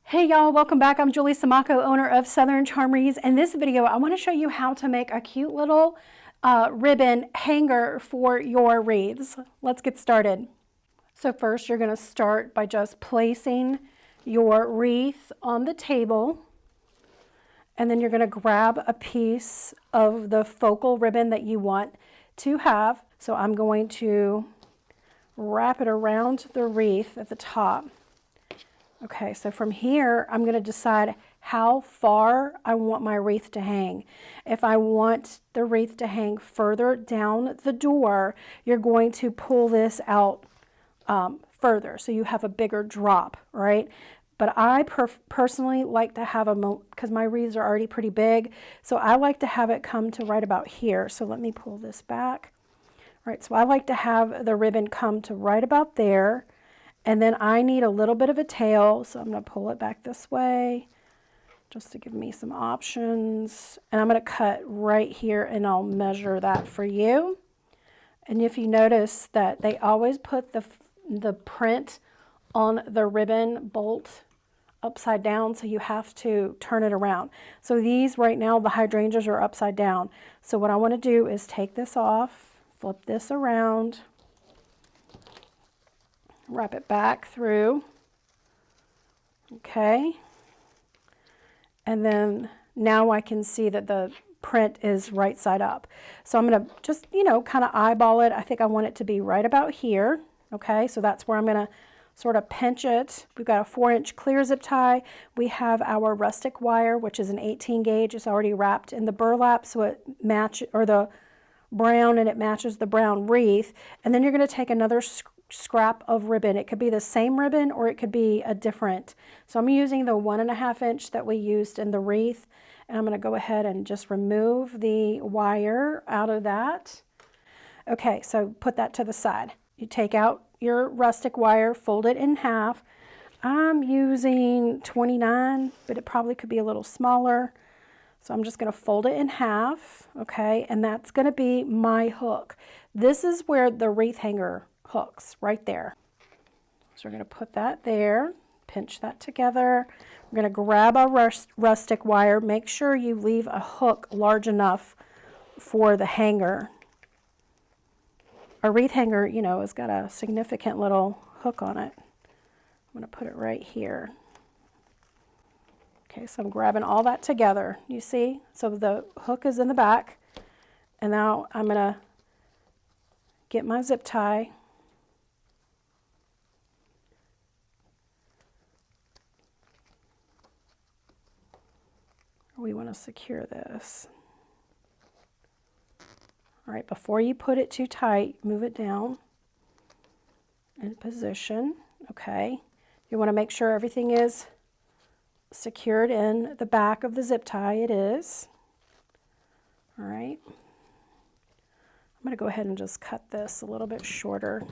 Hey y'all, welcome back. I'm Julie Siomacco, owner of Southern Charm Wreaths. In this video, I want to show you how to make a cute little ribbon hanger for your wreaths. Let's get started. So first, you're going to start by just placing your wreath on the table, and then you're going to grab a piece of the focal ribbon that you want to have. So I'm going to wrap it around the wreath at the top. Okay, so from here, I'm going to decide how far I want my wreath to hang. If I want the wreath to hang further down the door, you're going to pull this out further, so you have a bigger drop, right? But I personally like to have because my wreaths are already pretty big, so I like to have it come to right about here. So let me pull this back. All right, so I like to have the ribbon come to right about there. And then I need a little bit of a tail, so I'm going to pull it back this way just to give me some options. And I'm going to cut right here, and I'll measure that for you. And if you notice that they always put the print on the ribbon bolt upside down, so you have to turn it around. So these right now, the hydrangeas are upside down. So what I want to do is take this off, flip this around, wrap it back through, okay, and then now I can see that the print is right side up. So I'm going to just, kind of eyeball it. I think I want it to be right about here, okay, so that's where I'm going to sort of pinch it. We've got a 4-inch clear zip tie. We have our Rustic Wire, which is an 18 gauge. It's already wrapped in the burlap, so it matches, or the brown, and it matches the brown wreath. And then you're going to take another scrap of ribbon. It could be the same ribbon or it could be a different. So I'm using the 1.5 inch that we used in the wreath, and I'm going to go ahead and just remove the wire out of that. Okay, so put that to the side. You take out your Rustic Wire, fold it in half. I'm using 29, but it probably could be a little smaller. So I'm just going to fold it in half, okay, and that's going to be my hook. This is where the wreath hanger hooks, right there. So we're going to put that there, pinch that together. We're going to grab our Rustic Wire. Make sure you leave a hook large enough for the hanger. A wreath hanger, has got a significant little hook on it. I'm going to put it right here. Okay, so I'm grabbing all that together, you see? So the hook is in the back, and now I'm going to get my zip tie. We want to secure this. All right, before you put it too tight, move it down in position, okay? You want to make sure everything is secured in the back of the zip tie. It is. All right. I'm going to go ahead and just cut this a little bit shorter.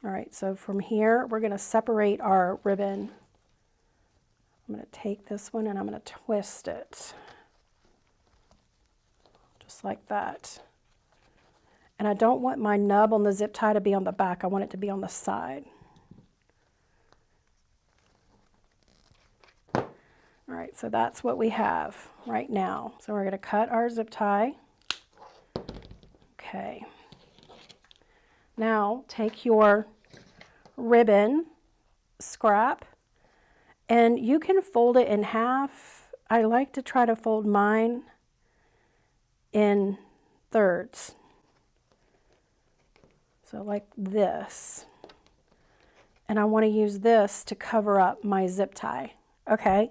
All right, so from here, we're going to separate our ribbon. I'm going to take this one and I'm going to twist it, just like that. And I don't want my nub on the zip tie to be on the back. I want it to be on the side. All right, so that's what we have right now. So we're going to cut our zip tie. Okay. Now take your ribbon scrap, and you can fold it in half. I like to try to fold mine in thirds. So like this. And I want to use this to cover up my zip tie. Okay.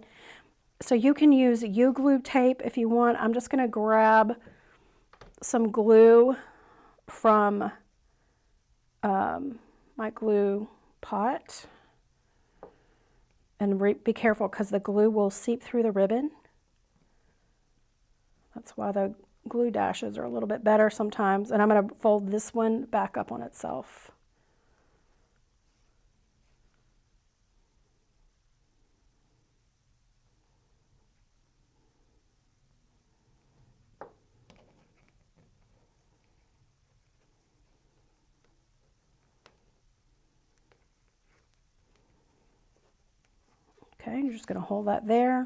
So you can use U-glue tape if you want. I'm just going to grab some glue from my glue pot, and be careful because the glue will seep through the ribbon. That's why the glue dashes are a little bit better sometimes. And I'm going to fold this one back up on itself. Okay, you're just going to hold that there.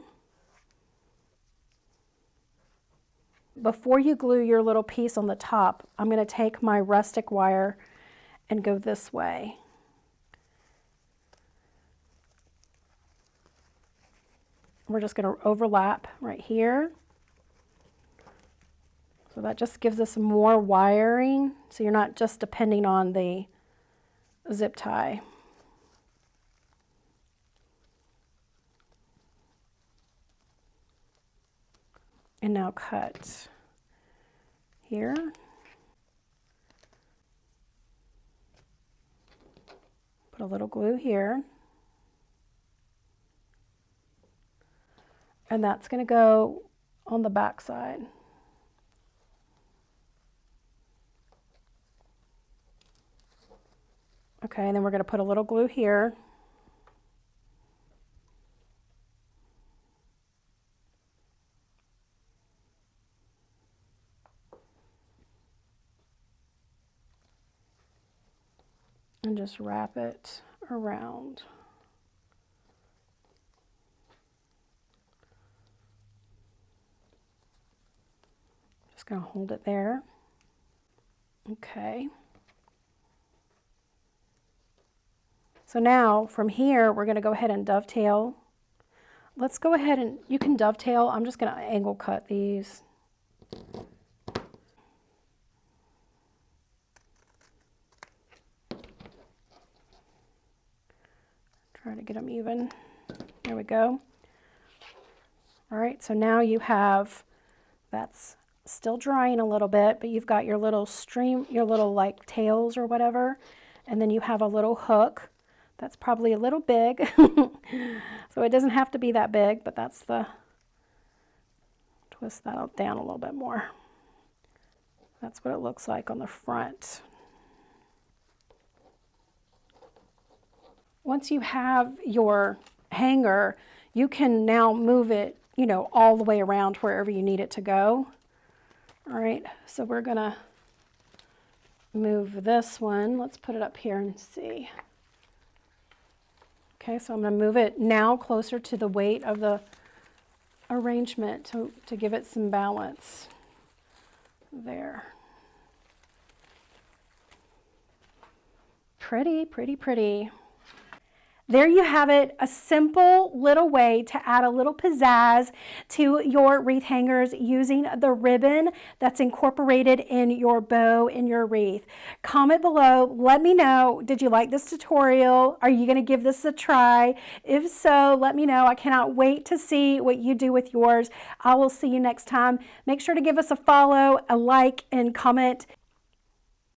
Before you glue your little piece on the top, I'm going to take my rustic wire and go this way. We're just going to overlap right here. So that just gives us more wiring, so you're not just depending on the zip tie. And now cut here. Put a little glue here. And that's going to go on the back side. Okay, and then we're going to put a little glue here. And just wrap it around. Just going to hold it there. Okay. So now from here, we're going to go ahead and dovetail. Let's go ahead and, you can dovetail. I'm just going to angle cut these. Try to get them even. There we go. All right, so now you have, that's still drying a little bit, but you've got your little stream, your little like tails or whatever, and then you have a little hook. That's probably a little big, so it doesn't have to be that big, but that's the, twist that down a little bit more. That's what it looks like on the front. Once you have your hanger, you can now move it, you know, all the way around wherever you need it to go. All right, so we're gonna move this one. Let's put it up here and see. Okay, so I'm gonna move it now closer to the weight of the arrangement to give it some balance. There. Pretty, pretty, pretty. There you have it, a simple little way to add a little pizzazz to your wreath hangers using the ribbon that's incorporated in your bow in your wreath. Comment below, let me know, did you like this tutorial? Are you going to give this a try? If so, let me know. I cannot wait to see what you do with yours. I will see you next time. Make sure to give us a follow, a like, and comment.